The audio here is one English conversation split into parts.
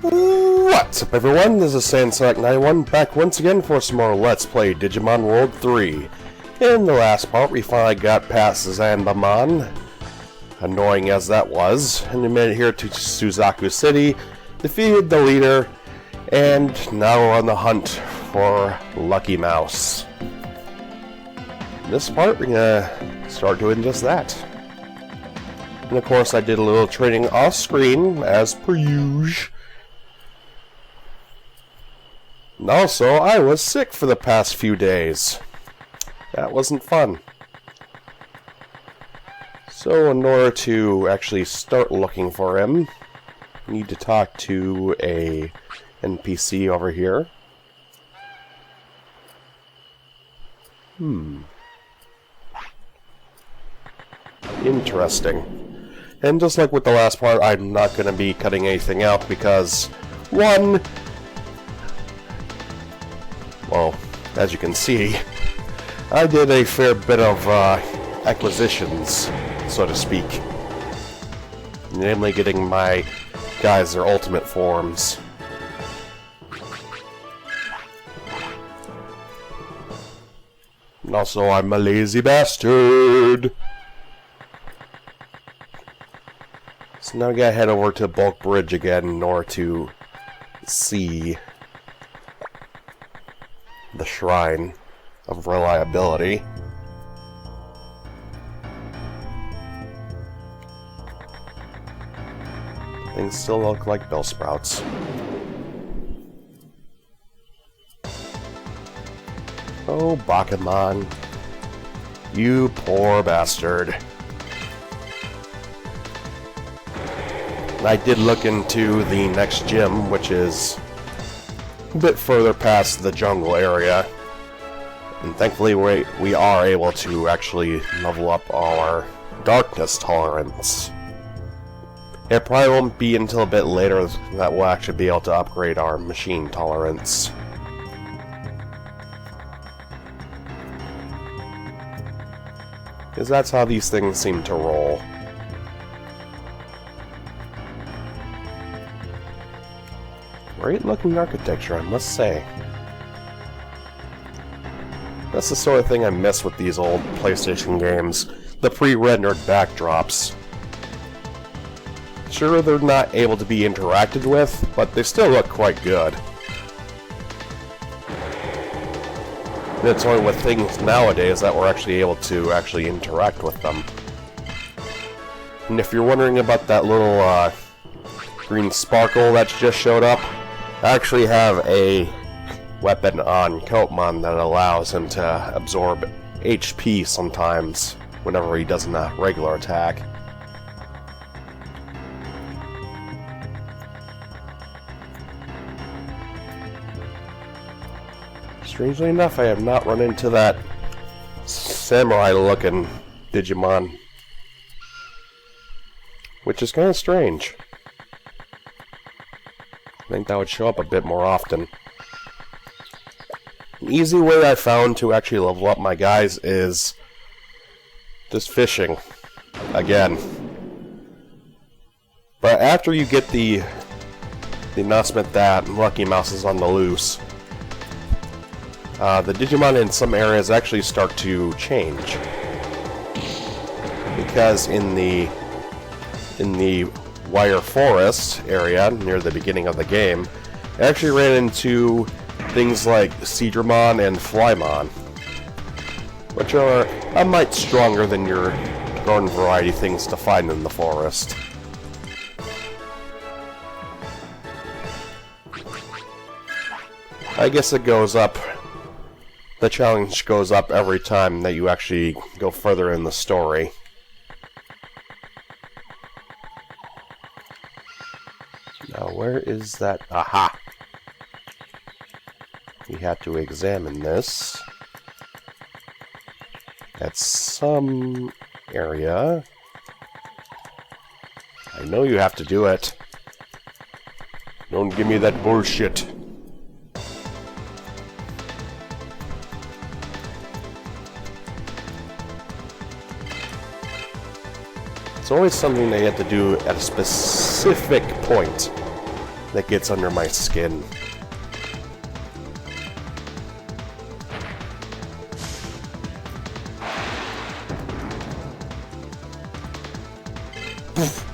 What's up, everyone? This is Saiyan91 back once again for some more Let's Play Digimon World 3. In the last part, we finally got past Zanbamon, annoying as that was, and we made it here to Suzaku City, defeated the leader, and now we're on the hunt for Lucky Mouse. In this part, we're gonna start doing just that. And of course, I did a little training off screen, as per usual. And also, I was sick for the past few days. That wasn't fun. So, in order to actually start looking for him, I need to talk to a NPC over here. Interesting. And just like with the last part, I'm not going to be cutting anything out because, one, well, as you can see, I did a fair bit of acquisitions, so to speak. Namely getting my guys their ultimate forms. And also, I'm a lazy bastard! So now I gotta head over to Bulk Bridge again in order to see the Shrine of Reliability. Things still look like bell sprouts. Oh, Bakuman. You poor bastard. I did look into the next gym, which is a bit further past the jungle area. And thankfully we are able to actually level up our darkness tolerance. It probably won't be until a bit later that we'll actually be able to upgrade our machine tolerance. Because that's how these things seem to roll. Great looking architecture, I must say. That's the sort of thing I miss with these old PlayStation games. The pre-rendered backdrops. Sure, they're not able to be interacted with, but they still look quite good. And it's only with things nowadays that we're actually able to interact with them. And if you're wondering about that little green sparkle that just showed up, I actually have a weapon on Koatmon that allows him to absorb HP sometimes whenever he does a regular attack. Strangely enough, I have not run into that samurai-looking Digimon, which is kind of strange. I think that would show up a bit more often. An easy way I found to actually level up my guys is just fishing. Again. But after you get the announcement that Lucky Mouse is on the loose, the Digimon in some areas actually start to change. Because in the Wire Forest area, near the beginning of the game, I actually ran into things like Seedramon and Flymon, which are a mite stronger than your garden variety things to find in the forest. I guess it goes up. The challenge goes up every time that you actually go further in the story. Now, where is that? Aha! We have to examine this at some area. I know you have to do it. Don't give me that bullshit. It's always something they have to do at a specific point. that gets under my skin.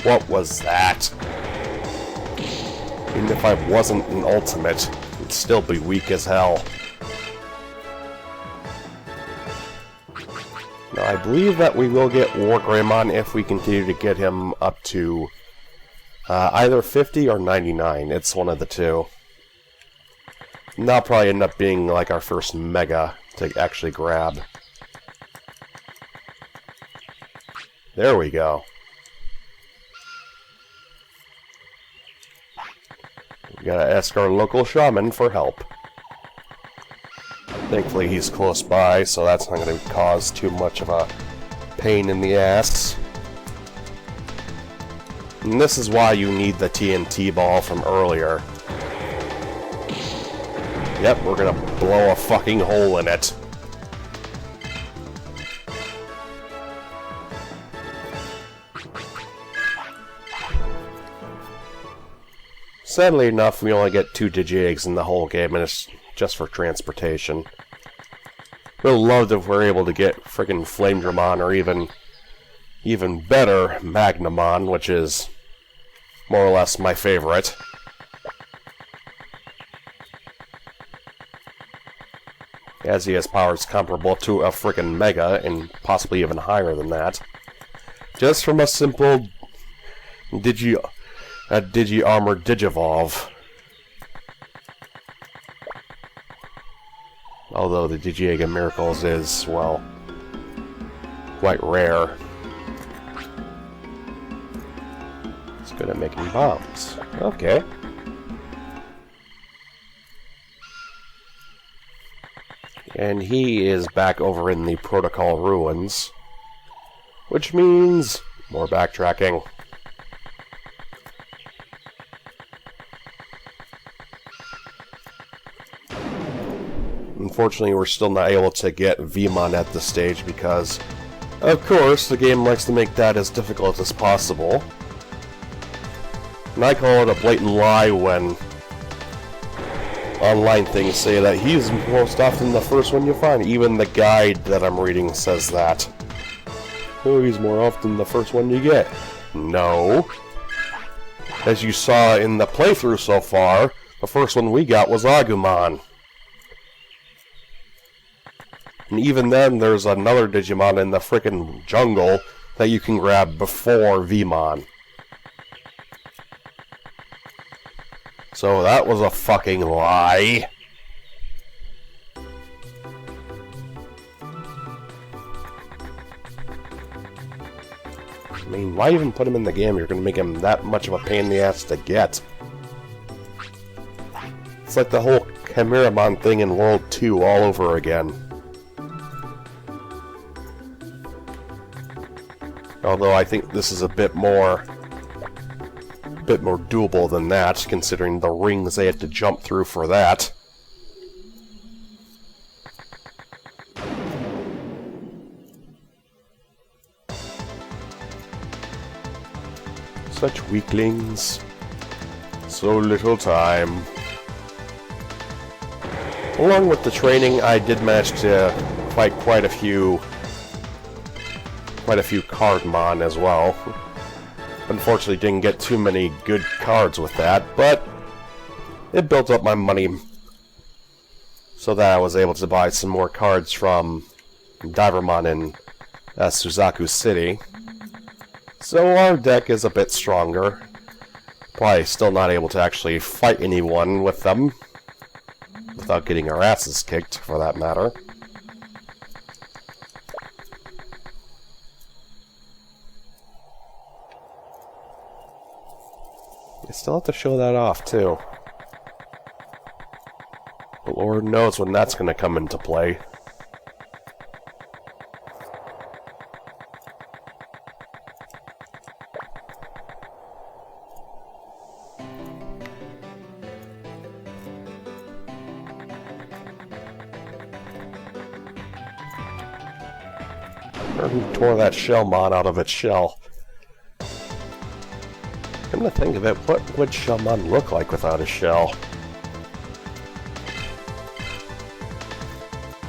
What was that? Even if I wasn't an ultimate, it'd still be weak as hell. Now, I believe that we will get War Greymon if we continue to get him up to either 50 or 99. It's one of the two. And that'll probably end up being like our first Mega to actually grab. There we go. We gotta ask our local shaman for help. Thankfully he's close by, so that's not gonna cause too much of a pain in the ass. And this is why you need the TNT ball from earlier. Yep, we're gonna blow a fucking hole in it. Sadly enough, we only get 2 Digi-Eggs in the whole game, and it's just for transportation. We'd love if we're able to get friggin' Flame Dramon, or even better, Magnamon, which is more or less my favorite. As he has powers comparable to a frickin' Mega, and possibly even higher than that. Just from a simple Digi-Armor Digivolve. Although the Digi-Egg of Miracles is, well, quite rare. It's good at making bombs. Okay. And he is back over in the Protocol Ruins, which means more backtracking. Unfortunately, we're still not able to get Vmon at this stage because, of course, the game likes to make that as difficult as possible. And I call it a blatant lie when online things say that he's most often the first one you find. Even the guide that I'm reading says that. Oh, he's more often the first one you get. No. As you saw in the playthrough so far, the first one we got was Agumon. And even then, there's another Digimon in the frickin' jungle that you can grab before Vmon. So that was a fucking lie. I mean, why even put him in the game? You're gonna make him that much of a pain in the ass to get. It's like the whole Chimeramon thing in World 2 all over again. Although I think this is a bit more doable than that, considering the rings they had to jump through for that. Such weaklings. So little time. Along with the training, I did manage to fight quite a few Cardmon as well. Unfortunately, didn't get too many good cards with that, but it built up my money so that I was able to buy some more cards from Divermon in Suzaku City. So our deck is a bit stronger. Probably still not able to actually fight anyone with them without getting our asses kicked, for that matter. I still have to show that off, too. But Lord knows when that's going to come into play. Or who tore that Shellmon out of its shell? Come to think of it, what would Shaman look like without a shell?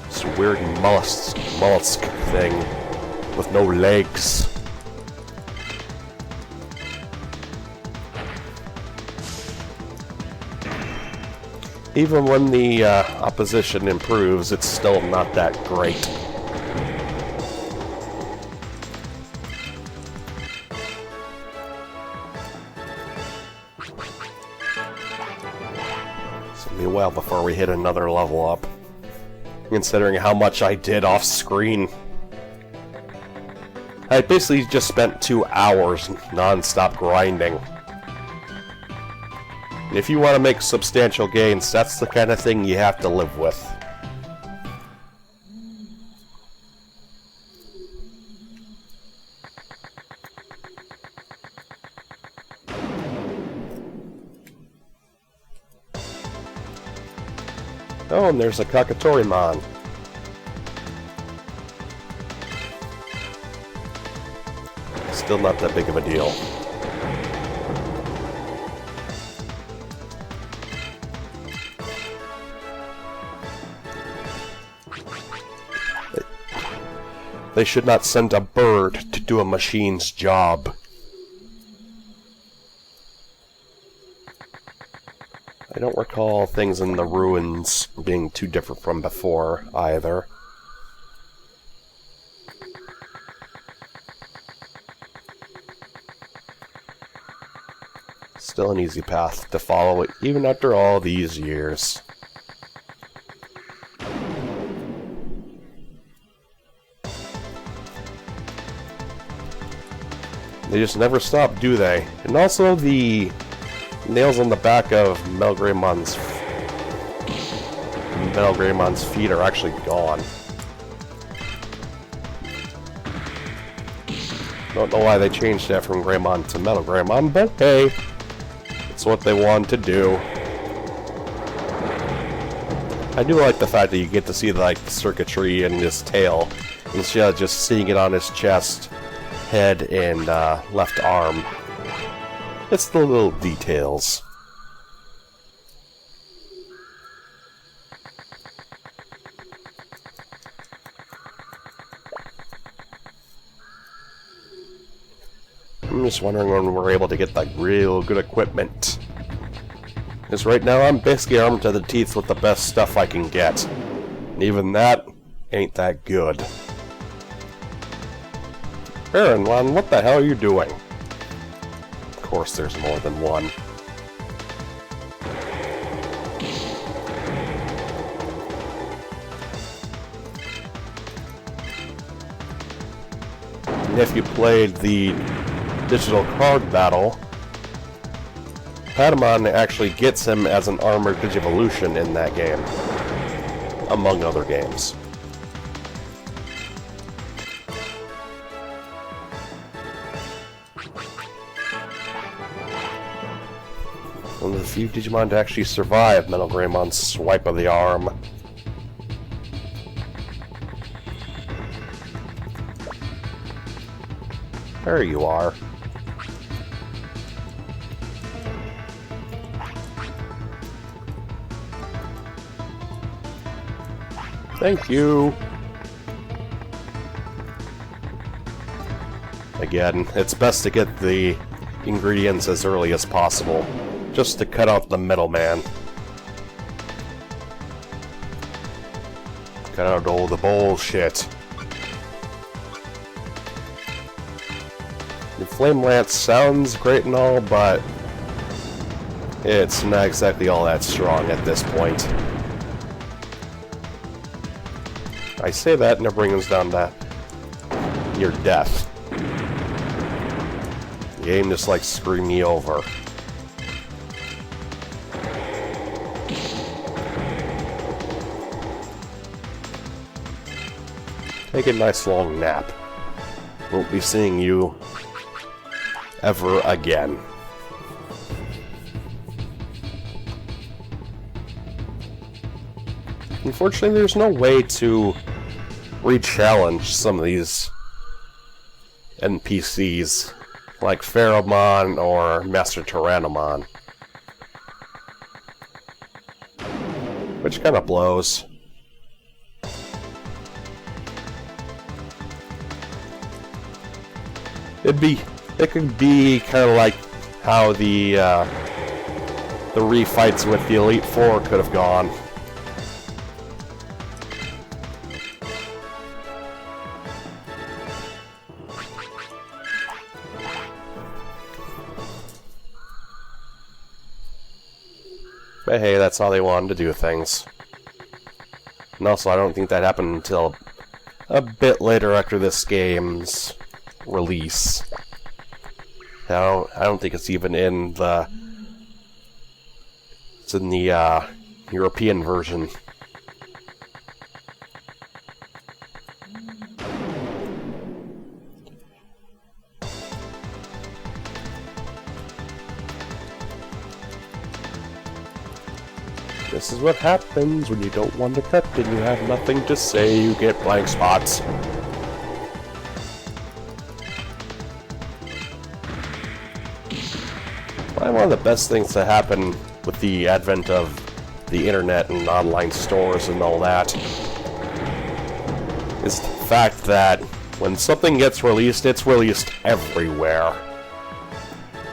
This weird mollusk thing with no legs. Even when the opposition improves, it's still not that great. It's gonna be a while before we hit another level up, considering how much I did off screen. I basically just spent 2 hours non-stop grinding. If you want to make substantial gains, that's the kind of thing you have to live with. Oh, and there's a Kakatorimon. Still not that big of a deal. They should not send a bird to do a machine's job. I don't recall things in the ruins being too different from before, either. Still an easy path to follow, even after all these years. They just never stop, do they? And also the nails on the back of Melgremon's feet are actually gone. Don't know why they changed that from Greymon to Metal Greymon, but hey, it's what they wanted to do. I do like the fact that you get to see like the circuitry in his tail instead of just seeing it on his chest, head, and left arm. It's the little details. I'm just wondering when we're able to get like real good equipment. Because right now I'm basically armed to the teeth with the best stuff I can get. And even that ain't that good. Aaron, Lon, what the hell are you doing? Of course there's more than one. And if you played the digital card battle, Patamon actually gets him as an armored Digivolution in that game, among other games. One of the few Digimon to actually survive Metal Greymon's swipe of the arm. There you are. Thank you. Again, it's best to get the ingredients as early as possible, just to cut out the middleman. Cut out all the bullshit. The Flame Lance sounds great and all, but it's not exactly all that strong at this point. I say that and it brings down to your death. The game just like screw me over. Take a nice long nap. Won't be seeing you ever again. Unfortunately, there's no way to re-challenge some of these NPCs like Pheromon or Master Tyrannomon. Which kind of blows. It could be kind of like how the refights with the Elite Four could have gone. But hey, that's how they wanted to do things. And also, I don't think that happened until a bit later after this game's release. I don't think it's even in the... It's in the European version. This is what happens when you don't want to cut and you have nothing to say. You get blank spots. Probably one of the best things to happen with the advent of the internet and online stores and all that is the fact that when something gets released, it's released everywhere.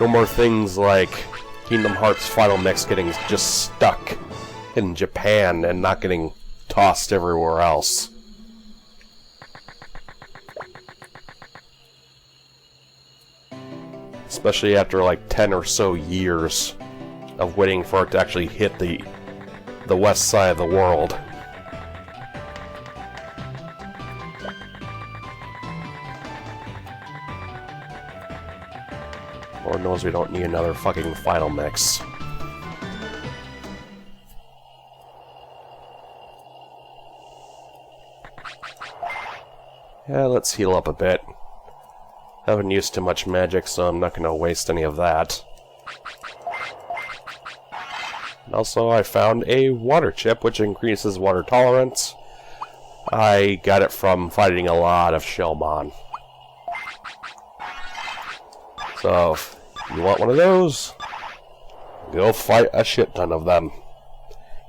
No more things like Kingdom Hearts Final Mix getting just stuck in Japan and not getting tossed everywhere else. Especially after like 10 or so years of waiting for it to actually hit the west side of the world. Lord knows we don't need another fucking Final Mix. Yeah, let's heal up a bit. Haven't used too much magic, so I'm not going to waste any of that. And also, I found a water chip, which increases water tolerance. I got it from fighting a lot of Shellmon. So, if you want one of those, go fight a shit ton of them.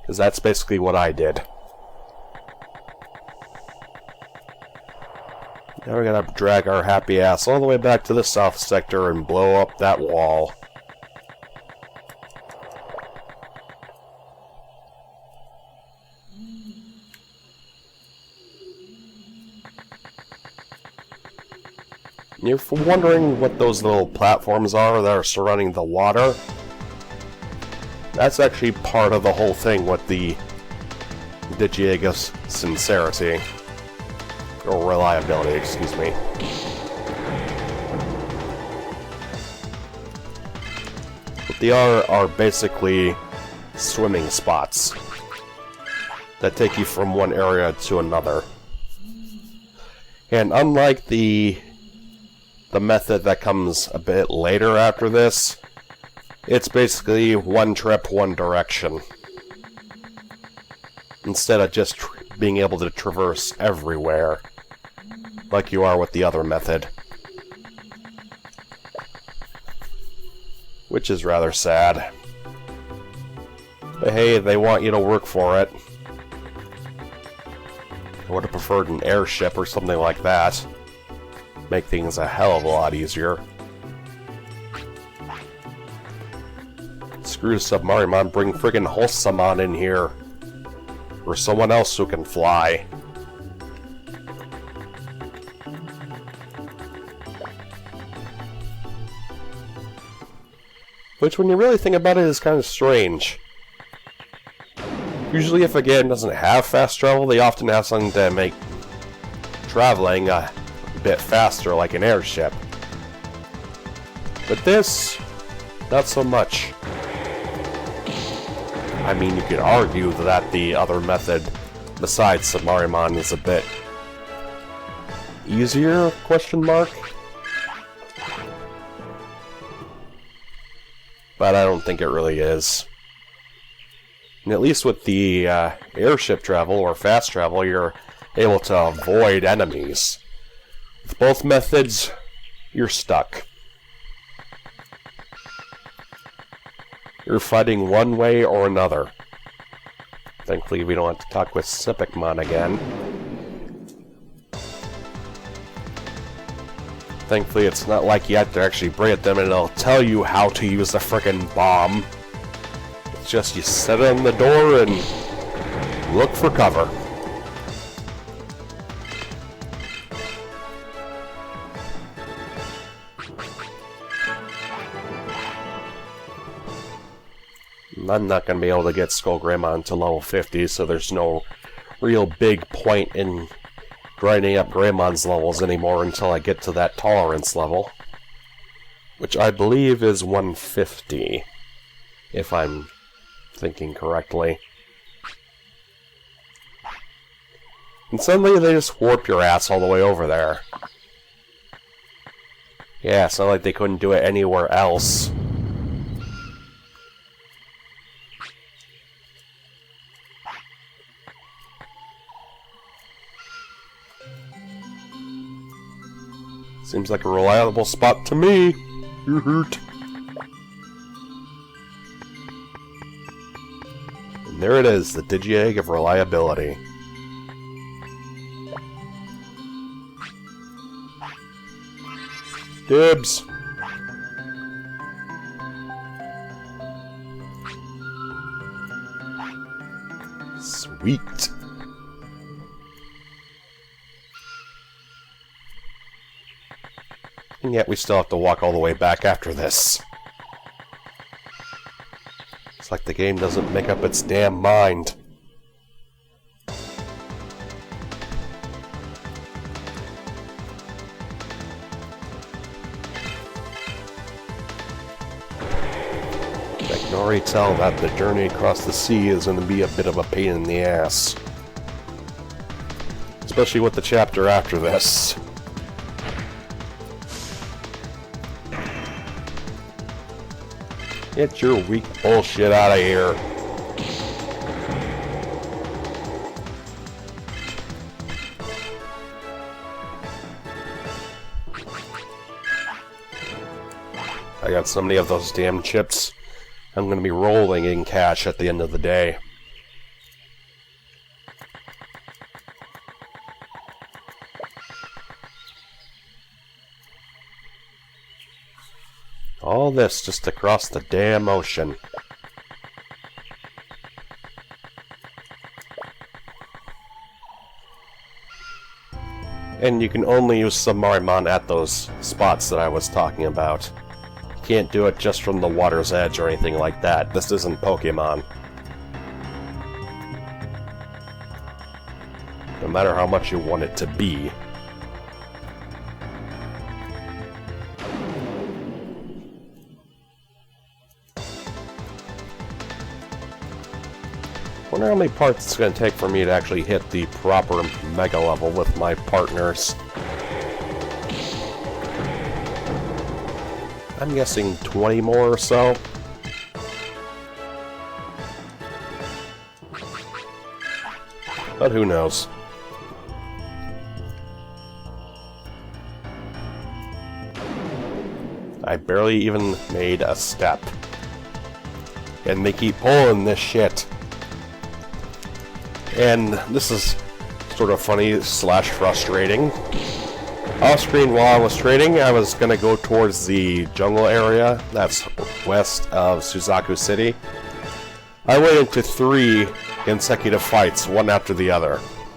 Because that's basically what I did. Now we're gonna drag our happy ass all the way back to the south sector and blow up that wall. You're wondering what those little platforms are that are surrounding the water? That's actually part of the whole thing with the Digiegos sincerity. Or reliability, excuse me. What they are basically swimming spots that take you from one area to another. And unlike the method that comes a bit later after this, it's basically one trip, one direction. Instead of just being able to traverse everywhere, like you are with the other method. Which is rather sad. But hey, they want you to work for it. I would have preferred an airship or something like that. Make things a hell of a lot easier. Screw Submarimon, bring friggin' Hulsamon in here. Or someone else who can fly. Which, when you really think about it, is kind of strange. Usually if a game doesn't have fast travel, they often have something to make traveling a bit faster, like an airship. But this, not so much. I mean, you could argue that the other method, besides Submarimon, is a bit easier, question mark? But I don't think it really is. And at least with the airship travel, or fast travel, you're able to avoid enemies. With both methods, you're stuck. You're fighting one way or another. Thankfully, we don't have to talk with Sipicmon again. Thankfully, it's not like you have to actually bring it them and it'll tell you how to use the frickin' bomb. It's just you set it on the door and look for cover. I'm not going to be able to get Skull Greymon to level 50, so there's no real big point in grinding up Greymon's levels anymore until I get to that tolerance level, which I believe is 150, if I'm thinking correctly. And suddenly they just warp your ass all the way over there. Yeah, it's not like they couldn't do it anywhere else. Seems like a reliable spot to me. You're hurt. And there it is, the Digi-Egg of reliability. Dibs! Sweet. And yet we still have to walk all the way back after this. It's like the game doesn't make up its damn mind. I can already tell that the journey across the sea is going to be a bit of a pain in the ass. Especially with the chapter after this. Get your weak bullshit out of here. I got so many of those damn chips. I'm going to be rolling in cash at the end of the day. All this just to cross the damn ocean. And you can only use Submarimon at those spots that I was talking about. You can't do it just from the water's edge or anything like that. This isn't Pokemon. No matter how much you want it to be. I wonder how many parts it's going to take for me to actually hit the proper Mega level with my partners. I'm guessing 20 more or so. But who knows? I barely even made a step. And they keep pulling this shit. And this is sort of funny slash frustrating. Off screen while I was trading, I was going to go towards the jungle area that's west of Suzaku City. I went into 3 consecutive fights, one after the other.